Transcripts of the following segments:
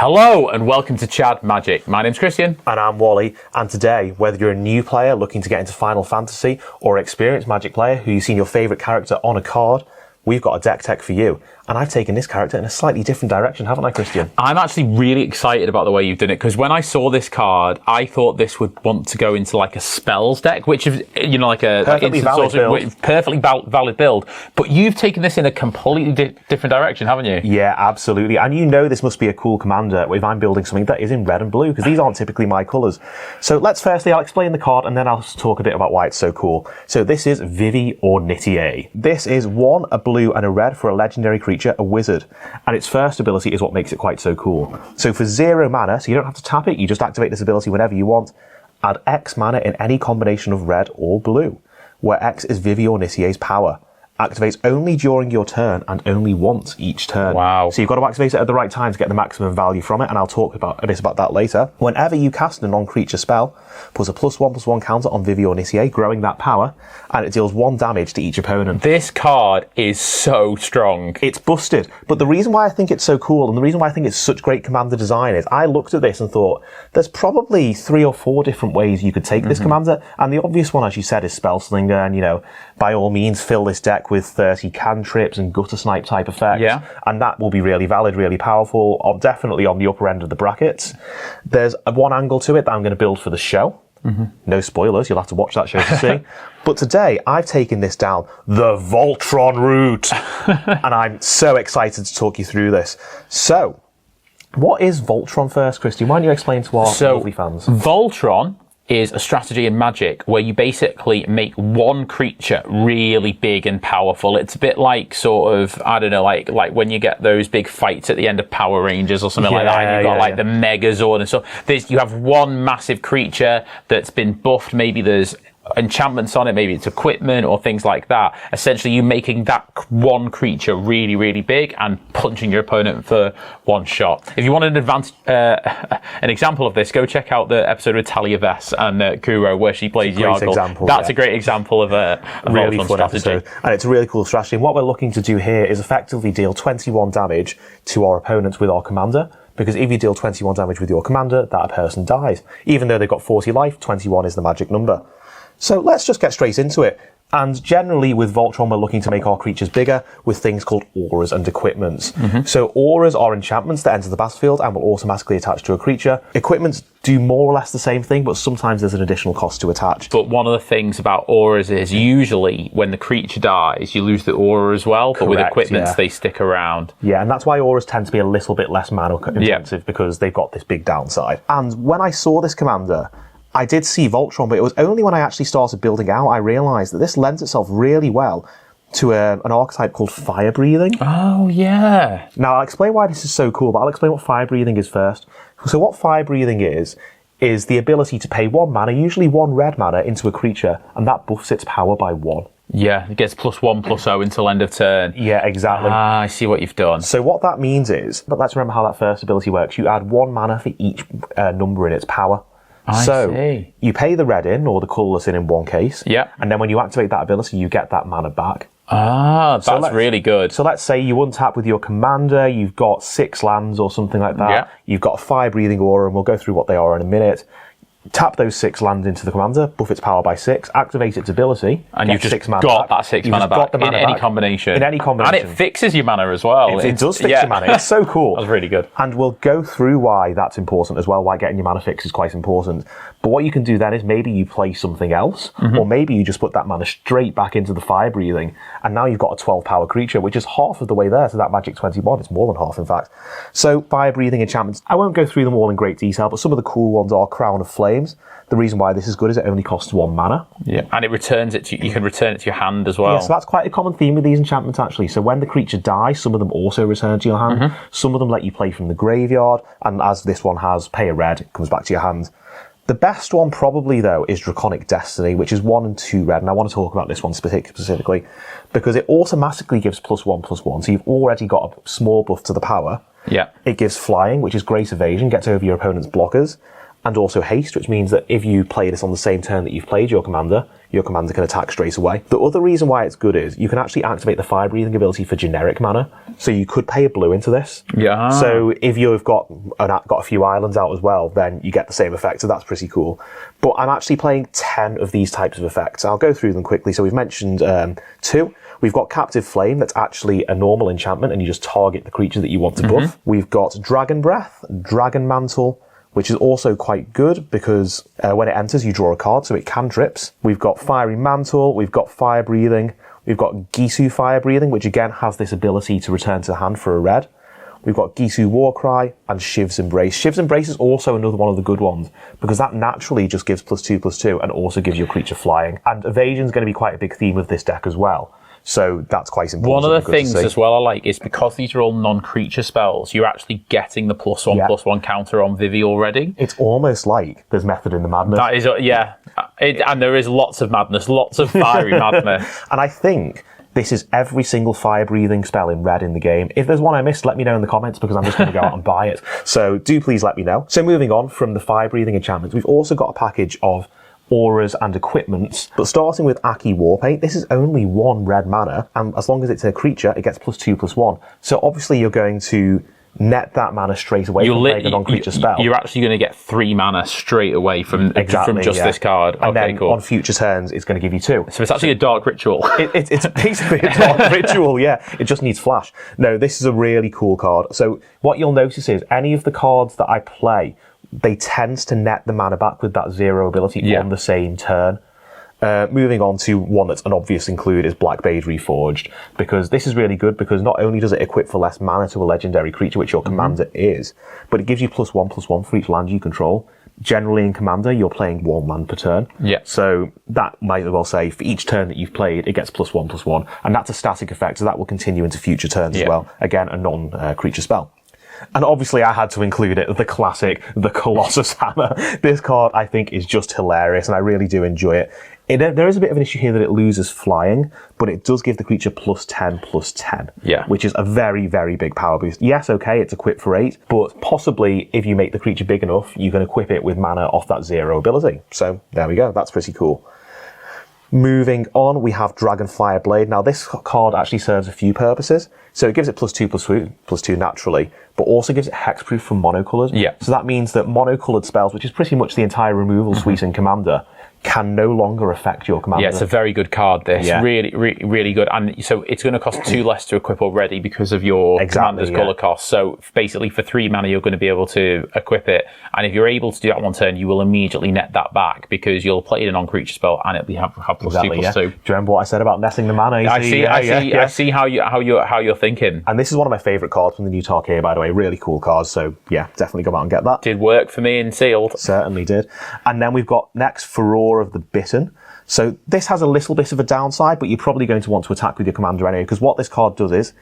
Hello and welcome to Chad Magic. My name's Christian. And I'm Wally. And today, whether you're a new player looking to get into Final Fantasy or an experienced Magic player who you've seen your favourite character on a card, we've got a deck tech for you. And I've taken this character in a slightly different direction, haven't I, Christian? I'm actually really excited about the way you've done it, because when I saw this card, I thought this would want to go into like a spells deck, which is, you know, like a perfectly valid build. Perfectly valid build. But you've taken this in a completely different direction, haven't you? Yeah, absolutely. And you know this must be a cool commander if I'm building something that is in red and blue, because these aren't typically my colours. So let's firstly, I'll explain the card and then I'll talk a bit about why it's so cool. So this is Vivi Ornitier. This is a blue and a red for a legendary creature, a wizard. And its first ability is what makes it quite so cool. So for 0 mana, so you don't have to tap it, you just activate this ability whenever you want, add X mana in any combination of red or blue, where X is Vivi Ornitier's power. Activates only during your turn and only once each turn. Wow. So you've got to activate it at the right time to get the maximum value from it, and I'll talk a bit about that later. Whenever you cast a non-creature spell, puts a +1/+1 counter on Vivi Ornitier, growing that power, and it deals 1 damage to each opponent. This card is so strong. It's busted. But the reason why I think it's so cool, and the reason why I think it's such great commander design is, I looked at this and thought, there's probably 3 or 4 different ways you could take this commander, and the obvious one, as you said, is Spellslinger, and, you know, by all means, fill this deck with 30 cantrips and gutter snipe type effects. Yeah. And that will be really valid, really powerful, definitely on the upper end of the brackets. There's one angle to it that I'm going to build for the show. No spoilers, you'll have to watch that show to see. But today, I've taken this down the Voltron route. And I'm so excited to talk you through this. So, what is Voltron first, Christy? Why don't you explain to our lovely fans? Voltron is a strategy in Magic where you basically make one creature really big and powerful. It's a bit like sort of, I don't know, like when you get those big fights at the end of Power Rangers or something like that, and you've got the Megazord and stuff. You have one massive creature that's been buffed. Maybe there's enchantments on it, maybe it's equipment or things like that. Essentially, you making that one creature really, really big and punching your opponent for one shot. If you want an example of this, go check out the episode with Talia Vess and Kuro where she plays Yargle. That's a great example of a really fun strategy. Episode. And it's a really cool strategy. And what we're looking to do here is effectively deal 21 damage to our opponents with our commander. Because if you deal 21 damage with your commander, that person dies. Even though they've got 40 life, 21 is the magic number. So let's just get straight into it. And generally with Voltron, we're looking to make our creatures bigger with things called auras and equipments. So auras are enchantments that enter the battlefield and will automatically attach to a creature. Equipments do more or less the same thing, but sometimes there's an additional cost to attach. But one of the things about auras is usually when the creature dies, you lose the aura as well. Correct, but with equipments, they stick around. Yeah, and that's why auras tend to be a little bit less mana intensive because they've got this big downside. And when I saw this commander, I did see Voltron, but it was only when I actually started building out I realised that this lends itself really well to an archetype called Firebreathing. Oh, yeah. Now, I'll explain why this is so cool, but I'll explain what Firebreathing is first. So what Firebreathing is the ability to pay 1 mana, usually 1 red mana, into a creature, and that buffs its power by 1. Yeah, it gets +1/+0 until end of turn. Yeah, exactly. Ah, I see what you've done. So what that means is, but let's remember how that first ability works. You add 1 mana for each number in its power. I see. You pay the red in, or the colourless in one case. Yeah. And then when you activate that ability, you get that mana back. Ah, that's really good. So let's say you untap with your commander, you've got 6 lands or something like that. Yeah. You've got a Fire-breathing Aura, and we'll go through what they are in a minute. Tap those 6 lands into the commander, buff its power by 6, activate its ability, and you've just 6 mana got back. that 6 mana back in any combination. In any combination. And it fixes your mana as well. It does fix your mana. It's so cool. That's really good. And we'll go through why that's important as well, why getting your mana fix is quite important. But what you can do then is maybe you play something else, or maybe you just put that mana straight back into the fire breathing, and now you've got a 12 power creature, which is half of the way there to that magic 21. It's more than half, in fact. So fire breathing enchantments, I won't go through them all in great detail, but some of the cool ones are Crown of Flames. The reason why this is good is it only costs 1 mana. Yeah, and it returns it to you can return it to your hand as well. Yeah, so that's quite a common theme with these enchantments actually. So when the creature dies, some of them also return to your hand. Some of them let you play from the graveyard, and as this one has, pay a red, it comes back to your hand. The best one probably though is Draconic Destiny, which is 1 and 2 red, and I want to talk about this one specifically because it automatically gives +1/+1, so you've already got a small buff to the power. Yeah. It gives flying, which is great evasion, gets over your opponent's blockers, and also haste, which means that if you play this on the same turn that you've played your commander, your commander can attack straight away. The other reason why it's good is you can actually activate the Firebreathing ability for generic mana. So you could pay a blue into this. Yeah. So if you've got a few islands out as well, then you get the same effect. So that's pretty cool. But I'm actually playing 10 of these types of effects. I'll go through them quickly. So we've mentioned 2. We've got Captive Flame, that's actually a normal enchantment, and you just target the creature that you want to buff. We've got Dragon Breath, Dragon Mantle, which is also quite good because when it enters, you draw a card, so it cantrips. We've got Fiery Mantle, we've got Fire Breathing, we've got Gisu Fire Breathing, which again has this ability to return to the hand for a red. We've got Gisu Warcry and Shiv's Embrace. Shiv's Embrace is also another one of the good ones because that naturally just gives +2/+2 and also gives your creature flying. And evasion's going to be quite a big theme of this deck as well. So that's quite important. One of the things as well I like is because these are all non-creature spells, you're actually getting the +1/+1 counter on Vivi already. It's almost like there's method in the madness. That is, yeah. And there is lots of madness, lots of fiery madness. And I think this is every single fire-breathing spell in red in the game. If there's one I missed, let me know in the comments because I'm just going to go out and buy it. So do please let me know. So moving on from the fire-breathing enchantments, we've also got a package of auras and equipments, but starting with Aki Warpaint, this is only 1 red mana, and as long as it's a creature, it gets +2/+1. So obviously you're going to net that mana straight away from playing a non-creature spell. You're actually going to get 3 mana straight away from just this card. And then on future turns, it's going to give you 2. So it's actually a dark ritual. It's basically a dark ritual, yeah. It just needs flash. No, this is a really cool card. So what you'll notice is any of the cards that I play, they tend to net the mana back with that 0 ability on the same turn. Moving on to one that's an obvious include is Blackblade Reforged, because this is really good because not only does it equip for less mana to a legendary creature, which your commander is, but it gives you +1/+1 for each land you control. Generally in Commander, you're playing 1 land per turn. Yeah. So that might as well say for each turn that you've played, it gets +1/+1, and that's a static effect, so that will continue into future turns as well. Again, a non-creature spell. And obviously I had to include it, the classic, the Colossus Hammer. This card, I think, is just hilarious, and I really do enjoy it. There is a bit of an issue here that it loses flying, but it does give the creature +10/+10, which is a very, very big power boost. Yes, okay, it's equipped for 8, but possibly if you make the creature big enough, you can equip it with mana off that 0 ability. So there we go, that's pretty cool. Moving on, we have Dragonfire Blade. Now, this card actually serves a few purposes. So it gives it +2/+2 naturally, but also gives it hexproof from monocolors. Yeah. So that means that monocolored spells, which is pretty much the entire removal suite in Commander, can no longer affect your commander. Yeah, it's a very good card, this. Yeah. Really good. And so it's going to cost 2 less to equip already because of your commander's colour cost. So basically for 3 mana, you're going to be able to equip it. And if you're able to do that one turn, you will immediately net that back because you'll play it a non-creature spell and it'll have +2/+2. Do you remember what I said about netting the mana? I see how you're thinking. And this is one of my favourite cards from the new Tarkir, by the way. Really cool cards. So yeah, definitely go out and get that. Did work for me in Sealed. Certainly did. And then we've got next Furore of the Bitten. So this has a little bit of a downside, but you're probably going to want to attack with your commander anyway, because what this card does is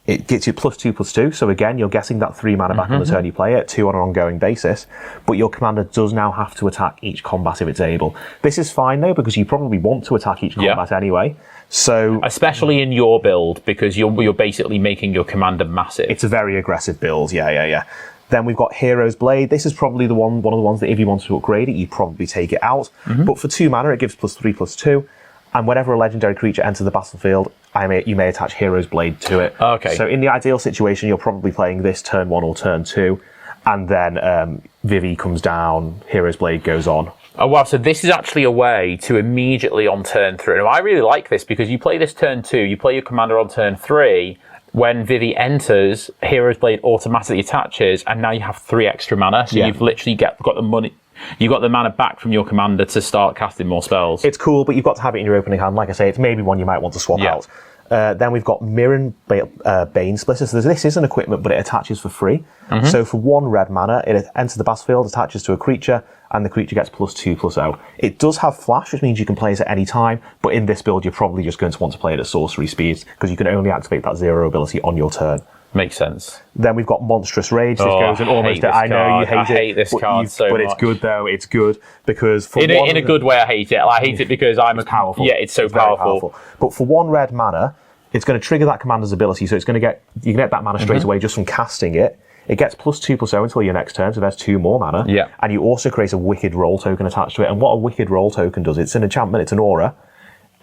it gets you +2/+2. So again, you're getting that 3 mana back on the turn you play it, 2 on an ongoing basis. But your commander does now have to attack each combat if it's able. This is fine though, because you probably want to attack each combat anyway. So especially in your build, because you're basically making your commander massive. It's a very aggressive build. Yeah. Then we've got Hero's Blade. This is probably one of the ones that if you want to upgrade it, you'd probably take it out. But for 2 mana, it gives +3/+2. And whenever a legendary creature enters the battlefield, you may attach Hero's Blade to it. Okay. So in the ideal situation, you're probably playing this turn 1 or turn 2. And then Vivi comes down, Hero's Blade goes on. Oh wow, so this is actually a way to immediately on turn 3. Now, I really like this because you play this turn 2, you play your commander on turn 3, when Vivi enters, Hero's Blade automatically attaches, and now you have 3 extra mana. So you've literally got the money. You got the mana back from your commander to start casting more spells. It's cool, but you've got to have it in your opening hand. Like I say, it's maybe one you might want to swap out. Then we've got Mirren Bane Splitter. So this is an equipment, but it attaches for free. So for 1 red mana, it enters the battlefield, attaches to a creature, and the creature gets +2/+0. It does have flash, which means you can play it at any time, but in this build, you're probably just going to want to play it at sorcery speeds, because you can only activate that 0 ability on your turn. Makes sense. Then we've got Monstrous Rage. This goes in almost. I know you hate it. I hate this card so much. But it's good though. It's good because for in a good way. I hate it. I hate it because I'm powerful. Yeah, it's so powerful. But for 1 red mana, it's going to trigger that commander's ability. So it's going to you can get that mana straight away just from casting it. It gets +2/+0 until your next turn, so there's 2 more mana. Yeah. And you also create a Wicked Roll token attached to it. And what a Wicked Roll token does, it's an enchantment, it's an aura.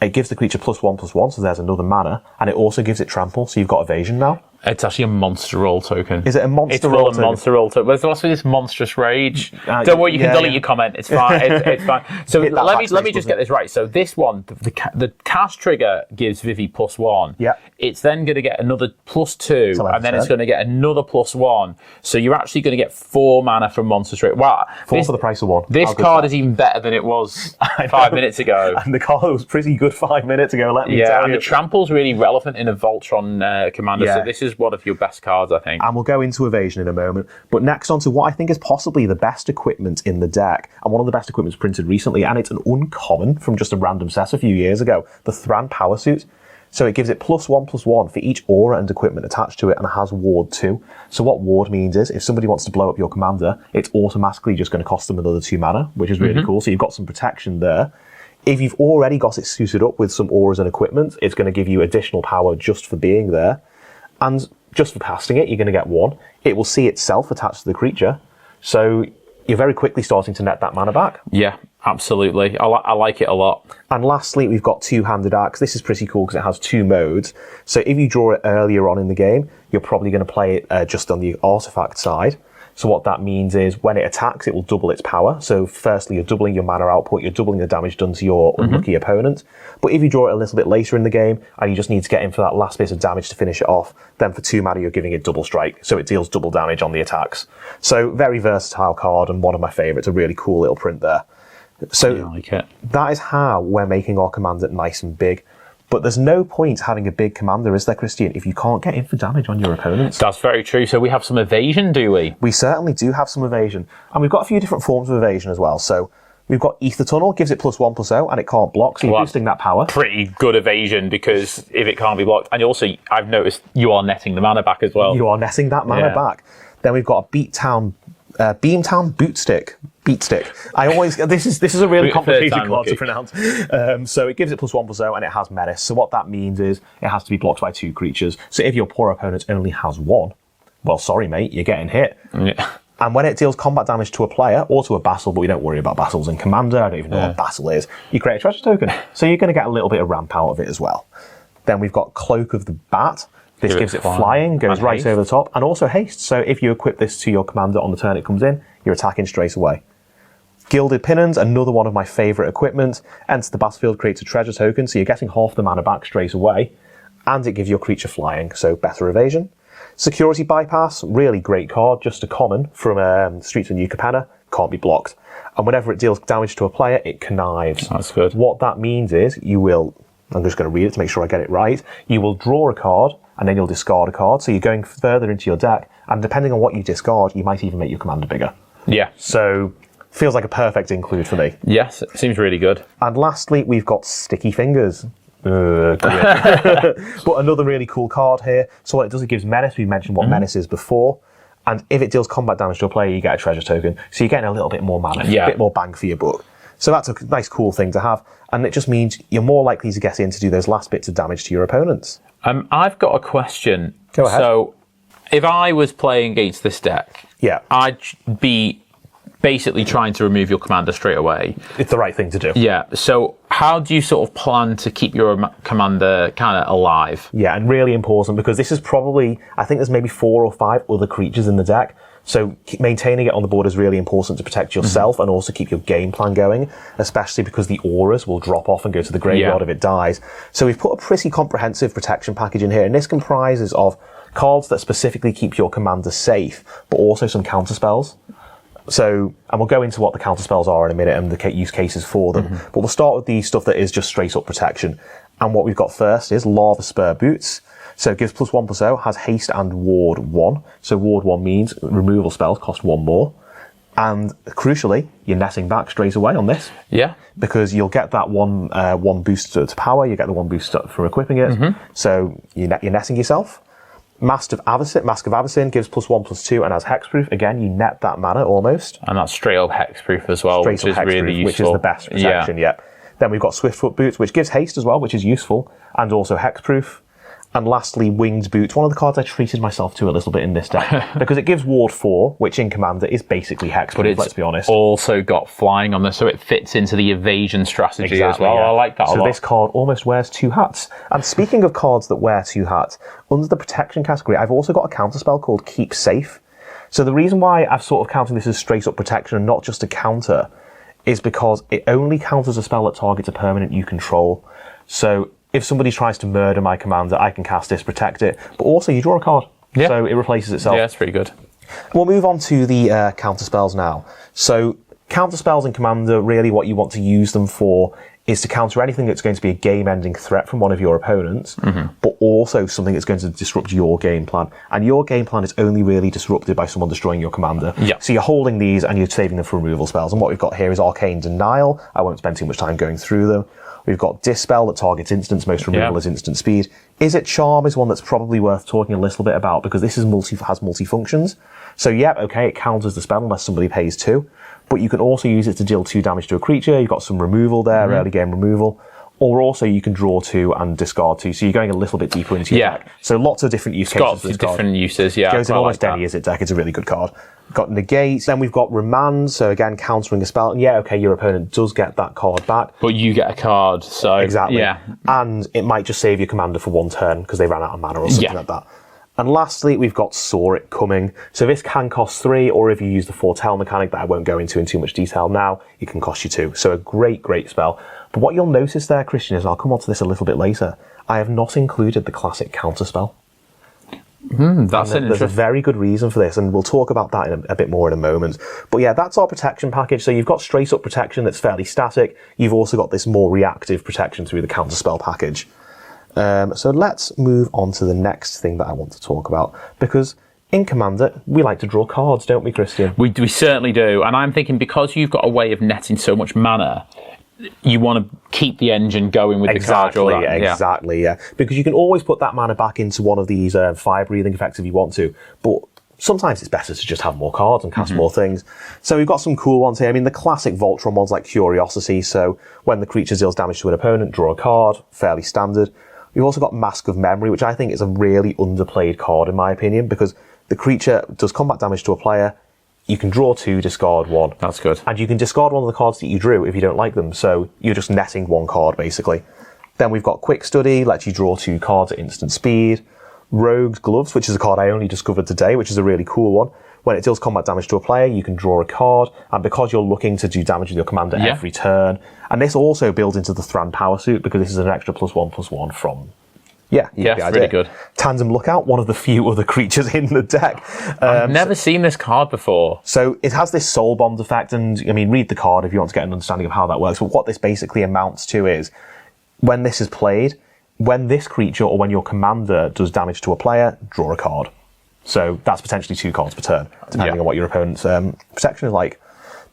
It gives the creature +1/+1, so there's another mana. And it also gives it trample, so you've got evasion now. It's actually a monster roll token. Is it a monster roll token? It's a monster roll token. There's also this monstrous rage. Don't worry, you can delete your comment. It's fine. It's fine. So let me just get this right. So this one, the cast trigger gives Vivi +1. Yeah. It's then going to get another +2, and then it's going to get another +1. So you're actually going to get 4 mana from monstrous rage. Wow. 4 for the price of 1. This card is even better than it was 5 minutes ago. And the card was pretty good 5 minutes ago, let me tell you. Yeah, and the trample's really relevant in a Voltron commander, so this is one of your best cards, I think. And we'll go into evasion in a moment. But next on to what I think is possibly the best equipment in the deck, and one of the best equipments printed recently, and it's an uncommon from just a random set a few years ago, the Thran Power Suit. So it gives it +1/+1 for each aura and equipment attached to it, and it has Ward 2. So what Ward means is, if somebody wants to blow up your commander, it's automatically just going to cost them another 2 mana, which is really cool. So you've got some protection there. If you've already got it suited up with some auras and equipment, it's going to give you additional power just for being there. And just for casting it, you're going to get 1. It will see itself attached to the creature. So you're very quickly starting to net that mana back. Yeah, absolutely. I like it a lot. And lastly, we've got Two-Handed Axe. This is pretty cool because it has 2 modes. So if you draw it earlier on in the game, you're probably going to play it just on the artifact side. So what that means is when it attacks, it will double its power. So firstly, you're doubling your mana output, you're doubling the damage done to your unlucky opponent. But if you draw it a little bit later in the game, and you just need to get in for that last bit of damage to finish it off, then for 2 mana, you're giving it double strike. So it deals double damage on the attacks. So very versatile card, and one of my favourites. A really cool little print there. So I like it. That is how we're making our commander nice and big. But there's no point having a big commander, is there, Christian, if you can't get in for damage on your opponents? That's very true. So we have some evasion, do we? We certainly do have some evasion. And we've got a few different forms of evasion as well. So we've got Ether Tunnel, gives it +1/+0, and it can't block, so you're boosting that power. Pretty good evasion, because if it can't be blocked, and also, I've noticed you are netting the mana back as well. You are netting that mana back. Then we've got a Beamtown Beatstick. This is a really complicated card to pronounce. So it gives it +1/+0, and it has Menace. So what that means is it has to be blocked by 2 creatures. So if your poor opponent only has 1, well, sorry, mate, you're getting hit. Yeah. And when it deals combat damage to a player or to a Vassal, but we don't worry about Vassals in Commander, I don't even know what Vassal is, you create a treasure token. So you're going to get a little bit of ramp out of it as well. Then we've got Cloak of the Bat. This gives it flying, goes right over the top, and also haste. So if you equip this to your commander on the turn it comes in, you're attacking straight away. Gilded Pinnons, another one of my favourite equipment. Enter the battlefield, creates a treasure token, so you're getting half the mana back straight away. And it gives your creature flying, so better evasion. Security Bypass, really great card, just a common from Streets of New Capenna, can't be blocked. And whenever it deals damage to a player, it connives. That's good. What that means is you will, I'm just going to read it to make sure I get it right, you will draw a card, and then you'll discard a card, so you're going further into your deck, and depending on what you discard, you might even make your commander bigger. Yeah. So feels like a perfect include for me. Yes, it seems really good. And lastly, we've got Sticky Fingers. But another really cool card here. So what it does, it gives Menace. We mentioned what Menace is before. And if it deals combat damage to a player, you get a treasure token. So you're getting a little bit more mana, a bit more bang for your buck. So that's a nice, cool thing to have. And it just means you're more likely to get in to do those last bits of damage to your opponents. I've got a question. Go ahead. So if I was playing against this deck, I'd be basically trying to remove your commander straight away. It's the right thing to do. Yeah. So how do you sort of plan to keep your commander kind of alive? Yeah, and really important, because this is probably, I think there's maybe 4 or 5 other creatures in the deck. So maintaining it on the board is really important to protect yourself and also keep your game plan going, especially because the auras will drop off and go to the graveyard if it dies. So we've put a pretty comprehensive protection package in here, and this comprises of cards that specifically keep your commander safe, but also some counter spells. So, and we'll go into what the counter spells are in a minute and the use cases for them. But we'll start with the stuff that is just straight up protection. And what we've got first is Lava Spur Boots. So it gives +1/+0, has haste and ward 1. So ward 1 means removal spells cost 1 more. And crucially, you're netting back straight away on this. Yeah. Because you'll get that one boost to power, you get the 1 boost for equipping it. So you're netting yourself. Mask of Avacyn gives +1/+2 and has hexproof. Again, you net that mana almost. And that's straight up hexproof as well, which is really useful. Which is the best protection, Then we've got Swiftfoot Boots, which gives haste as well, which is useful, and also hexproof. And lastly, Winged Boots, one of the cards I treated myself to a little bit in this deck, because it gives Ward 4, which in Commander is basically Hexproof, let's be honest. Also got flying on this, so it fits into the evasion strategy as well. I like that a lot. So this card almost wears 2 hats. And speaking of cards that wear 2 hats, under the protection category, I've also got a counterspell called Keep Safe. So the reason why I've sort of counted this as straight up protection and not just a counter is because it only counters a spell that targets a permanent you control. So if somebody tries to murder my commander, I can cast this, protect it. But also, you draw a card. Yeah. So it replaces itself. Yeah, that's pretty good. We'll move on to the counter spells now. So counter spells in Commander, really what you want to use them for is to counter anything that's going to be a game-ending threat from one of your opponents, but also something that's going to disrupt your game plan. And your game plan is only really disrupted by someone destroying your commander. Yeah. So you're holding these and you're saving them for removal spells. And what we've got here is Arcane Denial. I won't spend too much time going through them. We've got Dispel that targets instants. Most removal is instant speed. Izzet Charm is one that's probably worth talking a little bit about because this is has multi-functions. So okay, it counters the spell unless somebody pays 2. But you can also use it to deal 2 damage to a creature. You've got some removal there, early game removal. Or also you can draw 2 and discard 2. So you're going a little bit deeper into your deck. So lots of different use cases for this card. Different uses, yeah. It goes in almost any Izzet deck. It's a really good card. We've got Negate. Then we've got Remand. So again, countering a spell. And okay, your opponent does get that card back. But you get a card, so... Exactly. Yeah. And it might just save your commander for 1 turn because they ran out of mana or something like that. And lastly, we've got Saw It coming. So this can cost 3, or if you use the Foretell mechanic that I won't go into in too much detail now, it can cost you 2. So a great, great spell. But what you'll notice there, Christian, is, and I'll come on to this a little bit later, I have not included the classic counterspell. There's a very good reason for this, and we'll talk about that in a bit more in a moment. But yeah, that's our protection package. So you've got straight up protection that's fairly static. You've also got this more reactive protection through the counterspell package. So let's move on to the next thing that I want to talk about, because in Commander, we like to draw cards, don't we, Christian? We certainly do. And I'm thinking because you've got a way of netting so much mana, you want to keep the engine going with the card draw. Exactly, yeah. Because you can always put that mana back into one of these fire-breathing effects if you want to, but sometimes it's better to just have more cards and cast more things. So we've got some cool ones here. I mean, the classic Voltron ones like Curiosity, so when the creature deals damage to an opponent, draw a card, fairly standard. We've also got Mask of Memory, which I think is a really underplayed card in my opinion, because the creature does combat damage to a player. You can draw 2, discard 1. That's good. And you can discard one of the cards that you drew if you don't like them, so you're just netting 1 card, basically. Then we've got Quick Study, lets you draw 2 cards at instant speed. Rogue's Gloves, which is a card I only discovered today, which is a really cool one. When it deals combat damage to a player, you can draw a card, and because you're looking to do damage with your commander every turn, and this also builds into the Thran Power Suit, because this is an extra +1/+1 from... Yeah, it's really good. Tandem Lookout, one of the few other creatures in the deck. I've never seen this card before. So it has this Soul Bond effect, and I mean, read the card if you want to get an understanding of how that works. But what this basically amounts to is, when this is played, when this creature or when your commander does damage to a player, draw a card. So that's potentially 2 cards per turn, depending on what your opponent's protection is like.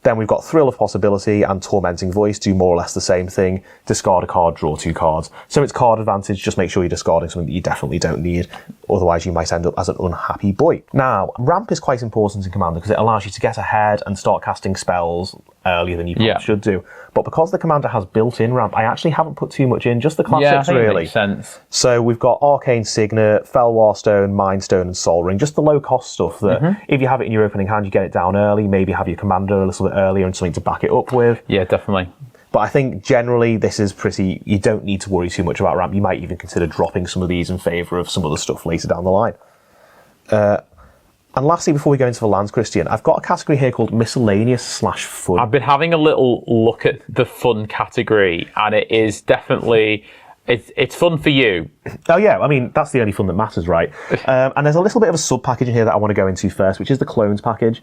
Then we've got Thrill of Possibility and Tormenting Voice, do more or less the same thing. Discard a card, draw 2 cards. So it's card advantage, just make sure you're discarding something that you definitely don't need. Otherwise you might end up as an unhappy boy. Now, ramp is quite important in Commander because it allows you to get ahead and start casting spells earlier than you probably should do. But because the Commander has built-in ramp, I actually haven't put too much in, just the classics I think really. It makes sense. So we've got Arcane Signet, Felwar Stone, Mind Stone and Sol Ring, just the low-cost stuff that if you have it in your opening hand, you get it down early, maybe have your Commander a little bit earlier and something to back it up with. Yeah, definitely. But I think generally this is pretty, you don't need to worry too much about ramp. You might even consider dropping some of these in favour of some other stuff later down the line. And lastly, before we go into the lands, Christian, I've got a category here called Miscellaneous/Fun. I've been having a little look at the fun category, and it is definitely... It's fun for you. Oh yeah, I mean, that's the only fun that matters, right? And there's a little bit of a sub-package in here that I want to go into first, which is the Clones package.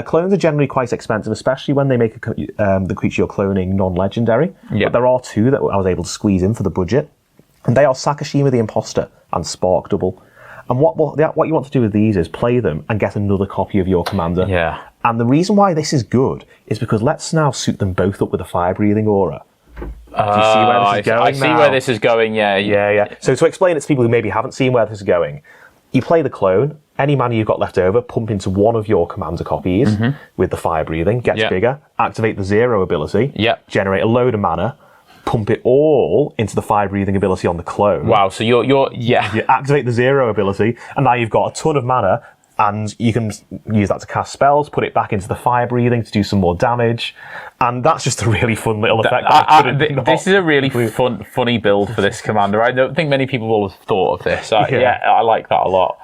Clones are generally quite expensive, especially when they make the creature you're cloning non-legendary. But there are 2 that I was able to squeeze in for the budget. And they are Sakashima the Imposter and Spark Double. And what you want to do with these is play them and get another copy of your commander. Yeah. And the reason why this is good is because let's now suit them both up with a Firebreathing Aura. Do you see where this is going I see where this is going, yeah. So to explain it to people who maybe haven't seen where this is going, you play the clone, any mana you've got left over, pump into one of your commander copies with the Firebreathing, gets bigger, activate the 0 ability, generate a load of mana, pump it all into the Firebreathing ability on the clone. Wow, so you're You activate the 0 ability, and now you've got a ton of mana, and you can use that to cast spells, put it back into the Firebreathing to do some more damage, and that's just a really fun little effect. This is a really funny build for this commander. I don't think many people will have thought of this. I like that a lot.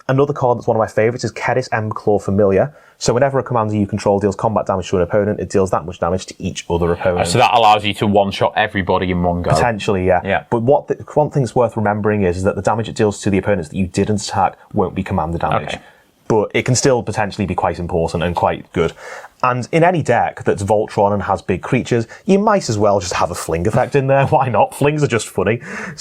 Another card that's one of my favourites is Kedis Emberclaw Familiar. So whenever a commander you control deals combat damage to an opponent, it deals that much damage to each other opponent. So that allows you to one-shot everybody in one go. Potentially, yeah. But one thing's worth remembering is that the damage it deals to the opponents that you didn't attack won't be commander damage. Okay. But it can still potentially be quite important and quite good. And in any deck that's Voltron and has big creatures, you might as well just have a fling effect in there. Why not? Flings are just funny.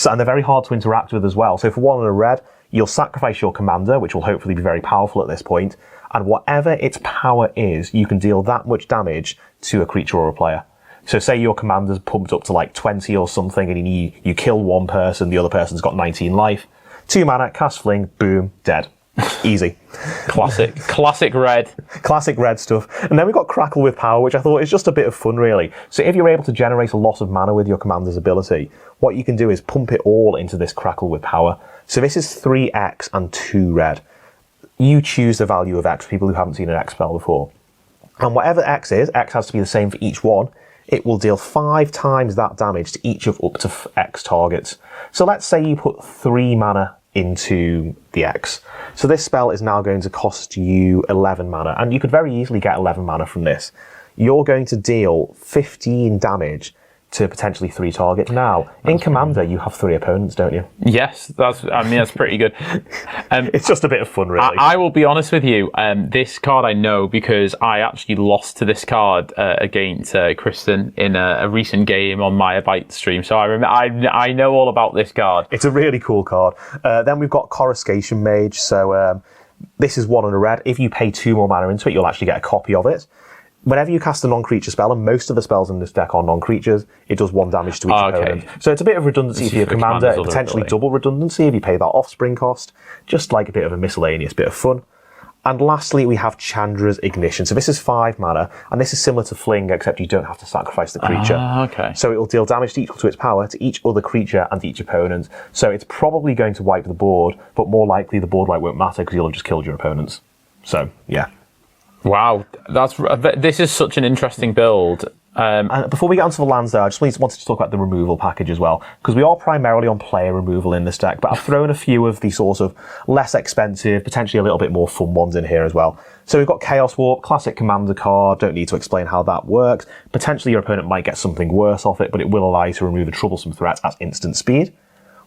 And they're very hard to interact with as well. So for 1 and a red, you'll sacrifice your commander, which will hopefully be very powerful at this point. And whatever its power is, you can deal that much damage to a creature or a player. So say your commander's pumped up to like 20 or something, and you kill one person, the other person's got 19 life. 2 mana, cast fling, boom, dead. Easy. Classic red. Classic red stuff. And then we've got Crackle with Power, which I thought is just a bit of fun, really. So if you're able to generate a lot of mana with your commander's ability, what you can do is pump it all into this Crackle with Power. So this is 3x and 2 red. You choose the value of X for people who haven't seen an X spell before. And whatever X is, X has to be the same for each one. It will deal 5 times that damage to each of up to X targets. So let's say you put 3 mana into the X. So this spell is now going to cost you 11 mana, and you could very easily get 11 mana from this. You're going to deal 15 damage to potentially 3 targets. Now, in Commander, you have 3 opponents, don't you? Yes, that's pretty good. It's just a bit of fun, really. I will be honest with you. This card I know because I actually lost to this card against Kristen in a recent game on my Byte stream. So I know all about this card. It's a really cool card. Then we've got Coruscation Mage. So this is 1 and a red. If you pay 2 more mana into it, you'll actually get a copy of it. Whenever you cast a non-creature spell, and most of the spells in this deck are non-creatures, it does 1 damage to each opponent. So it's a bit of redundancy for your commander, potentially double redundancy if you pay that offspring cost. Just like a bit of a miscellaneous bit of fun. And lastly, we have Chandra's Ignition. So this is 5 mana, and this is similar to Fling, except you don't have to sacrifice the creature. So it will deal damage equal to its power to each other creature and each opponent. So it's probably going to wipe the board, but more likely the board wipe won't matter because you'll have just killed your opponents. So, yeah. Wow, this is such an interesting build. And before we get onto the lands, though, I just wanted to talk about the removal package as well, because we are primarily on player removal in this deck, but I've thrown a few of the sort of less expensive, potentially a little bit more fun ones in here as well. So we've got Chaos Warp, classic commander card, don't need to explain how that works. Potentially your opponent might get something worse off it, but it will allow you to remove a troublesome threat at instant speed.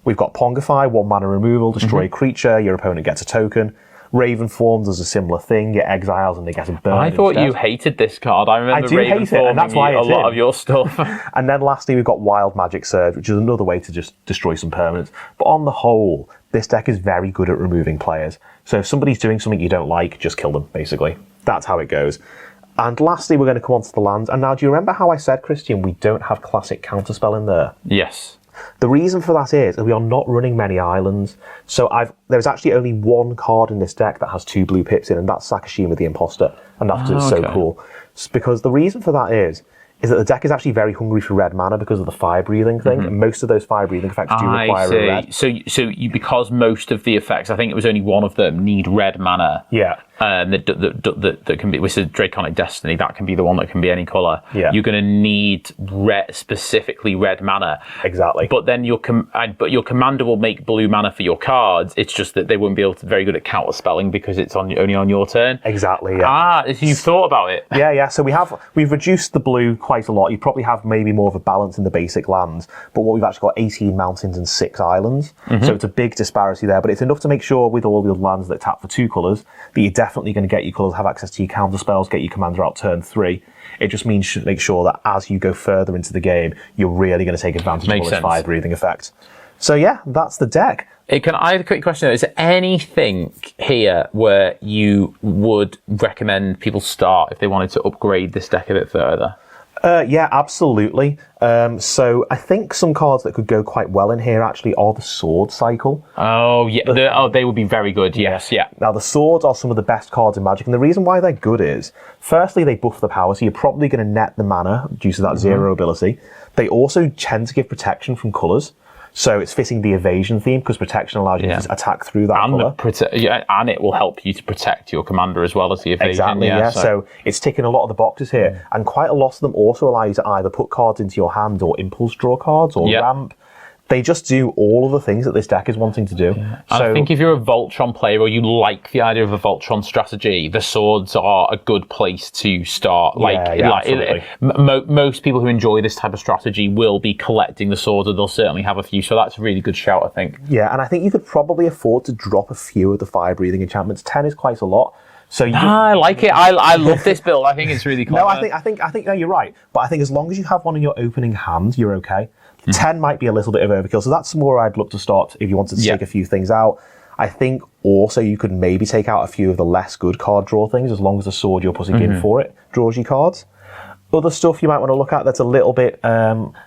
We've got Pongify, 1 mana removal, destroy a creature, your opponent gets a token. Ravenform does a similar thing. It exiles and they get a burn. I thought you hated this card. I remember Ravenforming a lot of your stuff. And then lastly, we've got Wild Magic Surge, which is another way to just destroy some permanents. But on the whole, this deck is very good at removing players. So if somebody's doing something you don't like, just kill them, basically. That's how it goes. And lastly, we're going to come on to the lands. And now, do you remember how I said, Christian, we don't have classic counterspell in there? Yes. The reason for that is that we are not running many islands. So there's actually only 1 card in this deck that has 2 blue pips in, and that's Sakashima the Imposter. And that's just so cool. Because the reason for that is that the deck is actually very hungry for red mana because of the fire-breathing thing. And most of those fire-breathing effects do require a red. So because most of the effects, I think it was only 1 of them, need red mana. Yeah. That can be, which is Draconic Destiny, that can be the one that can be any colour. Yeah. You're going to need specifically red mana. Exactly. But then your commander will make blue mana for your cards. It's just that they won't be very good at counter spelling because it's only on your turn. Exactly. Yeah. So you've thought about it. Yeah. So we've reduced the blue quite a lot. You probably have maybe more of a balance in the basic lands, but what we've actually got 18 mountains and 6 islands. So it's a big disparity there, but it's enough to make sure with all the other lands that tap for 2 colours that you're definitely going to get your colours, have access to your counter spells, get your commander out turn 3. It just means make sure that as you go further into the game, you're really going to take advantage of all this fire-breathing effect. So yeah, that's the deck. I have a quick question though. Is there anything here where you would recommend people start if they wanted to upgrade this deck a bit further? Yeah, absolutely. So I think some cards that could go quite well in here actually are the sword cycle. Oh, yeah. They would be very good. Yes, yeah. Now, the swords are some of the best cards in Magic, and the reason why they're good is, firstly, they buff the power, so you're probably going to net the mana due to that zero ability. They also tend to give protection from colours. So it's fitting the evasion theme because protection allows you to attack through that colour. And it will help you to protect your commander as well as the evasion. Exactly, yeah. So it's ticking a lot of the boxes here. And quite a lot of them also allow you to either put cards into your hand or impulse draw cards or ramp. They just do all of the things that this deck is wanting to do. Yeah. So, I think if you're a Voltron player or you like the idea of a Voltron strategy, the swords are a good place to start. Most people who enjoy this type of strategy will be collecting the swords, and they'll certainly have a few. So that's a really good shout, I think. Yeah, and I think you could probably afford to drop a few of the fire-breathing enchantments. 10 is quite a lot. So I like it. I love this build. I think it's really cool. No, I think no, you're right. But I think as long as you have one in your opening hand, you're okay. 10 might be a little bit of overkill, so that's somewhere I'd look to start if you wanted to take a few things out. I think also you could maybe take out a few of the less good card draw things, as long as the sword you're putting in for it draws you cards. Other stuff you might want to look at that's a little bit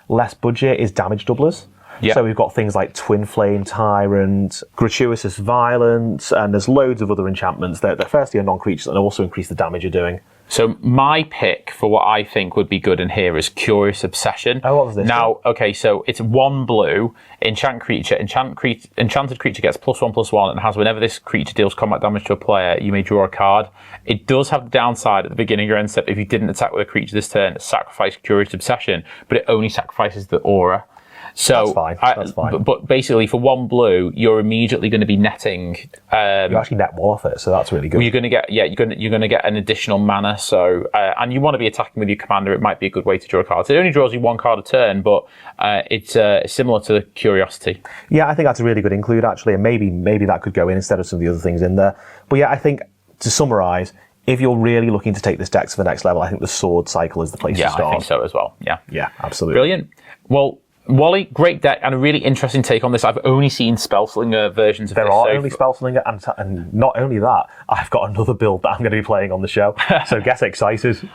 less budget is damage doublers. Yep. So we've got things like Twin Flame Tyrant, Gratuitous Violence, and there's loads of other enchantments that firstly are non-creatures and also increase the damage you're doing. So my pick for what I think would be good in here is Curious Obsession. Oh, what was this? Now, okay, so it's 1 blue, enchanted creature gets +1/+1 and has whenever this creature deals combat damage to a player, you may draw a card. It does have the downside at the beginning of your end step if you didn't attack with a creature this turn, sacrifice Curious Obsession, but it only sacrifices the aura. So that's fine. But basically, for 1 blue, you're immediately going to be netting. You actually net 1 off it, so that's really good. You're going to get you're going to get an additional mana. So and you want to be attacking with your commander. It might be a good way to draw cards. It only draws you 1 card a turn, but it's similar to the Curiosity. Yeah, I think that's a really good include actually, and maybe that could go in instead of some of the other things in there. But yeah, I think to summarise, if you're really looking to take this deck to the next level, I think the sword cycle is the place to start. Yeah, I think so as well. Yeah, absolutely. Brilliant. Well, Wally, great deck and a really interesting take on this. I've only seen Spellslinger versions of this. There are only Spellslinger, and not only that, I've got another build that I'm going to be playing on the show. So get excited.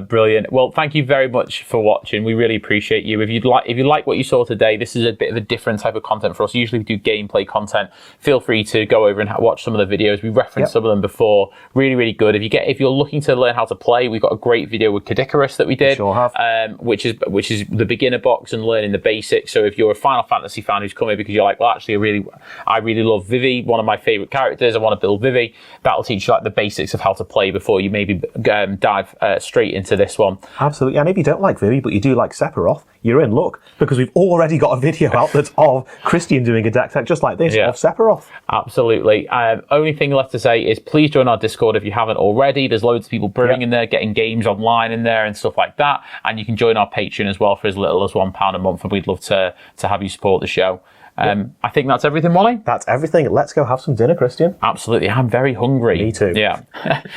Brilliant. Well, thank you very much for watching. We really appreciate you. If you like what you saw today, this is a bit of a different type of content for us. Usually we do gameplay content. Feel free to go over and watch some of the videos. We referenced some of them before. Really, really good. If you're looking to learn how to play, we've got a great video with Kadikarus that we did, sure have. which is the beginner box and learning the basics. So if you're a Final Fantasy fan who's come here because you're like, well, actually, I really love Vivi, one of my favorite characters, I want to build Vivi, that'll teach you like the basics of how to play before you maybe dive straight into this one. Absolutely. And if you don't like Vivi, but you do like Sephiroth, you're in luck because we've already got a video out that's of Christian doing a deck just like this of Sephiroth. Absolutely. Only thing left to say is please join our Discord if you haven't already. There's loads of people brewing in there, getting games online in there and stuff like that. And you can join our Patreon as well for as little as £1 a month, and we'd love to have you support the show. I think that's everything, Wally. That's everything. Let's go have some dinner, Christian. Absolutely. I'm very hungry. Me too. Yeah.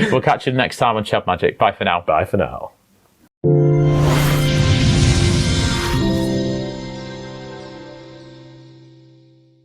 We'll catch you next time on Chad Magic. Bye for now. Bye for now.